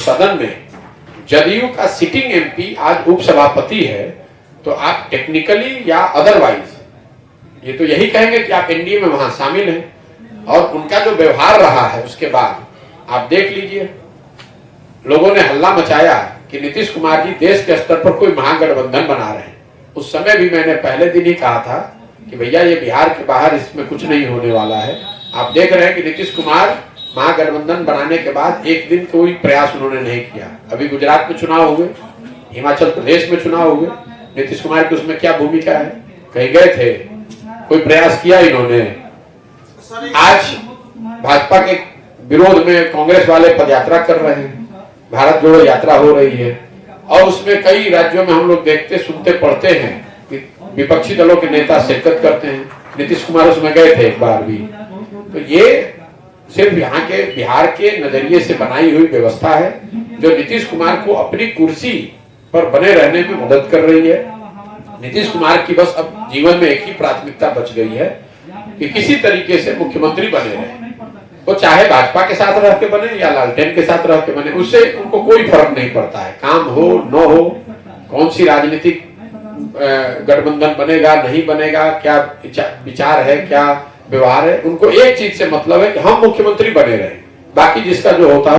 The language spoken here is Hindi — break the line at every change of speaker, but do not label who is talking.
सदन में जदयू का सिटिंग एमपी आज उपसभापति है, तो आप टेक्निकली या अदरवाइज ये तो यही कहेंगे कि आप एनडीए में वहां शामिल हैं। और उनका जो व्यवहार रहा है उसके बाद आप देख लीजिए, लोगों ने हल्ला मचाया कि नीतीश कुमार जी देश के स्तर पर कोई महागठबंधन बना रहे हैं। उस समय भी मैंने पहले दिन ही कहा था कि भैया ये बिहार के बाहर इसमें कुछ नहीं होने वाला है। आप देख रहे हैं कि नीतीश कुमार महागठबंधन बनाने के बाद एक दिन कोई प्रयास उन्होंने नहीं किया। अभी गुजरात में चुनाव हुए, हिमाचल प्रदेश में चुनाव हुए, नीतीश कुमार की उसमें क्या भूमिका है? कहीं गए थे? कोई प्रयास किया इन्होंने? आज भाजपा के विरोध में कांग्रेस वाले पदयात्रा कर रहे हैं, भारत जोड़ो यात्रा हो रही है, और उसमें कई राज्यों में हम लोग देखते सुनते पढ़ते हैं कि विपक्षी दलों के नेता शिरकत करते हैं। नीतीश कुमार उसमें गए थे एक बार भी। तो ये सिर्फ यहाँ के बिहार के नजरिए से बनाई हुई व्यवस्था है जो नीतीश कुमार को अपनी कुर्सी पर बने रहने में मदद कर रही है। नीतीश कुमार की बस अब जीवन में एक ही प्राथमिकता बच गई है कि किसी तरीके से मुख्यमंत्री बने रहे, वो चाहे भाजपा के साथ रह के बने या लालटेन के साथ रह के बने, उससे उनको कोई फर्क नहीं पड़ता है। काम हो न हो, कौन सी राजनीतिक गठबंधन बनेगा नहीं बनेगा, क्या विचार है, क्या व्यवहार है, उनको एक चीज से मतलब है कि हम मुख्यमंत्री बने रहे, बाकी जिसका जो होता है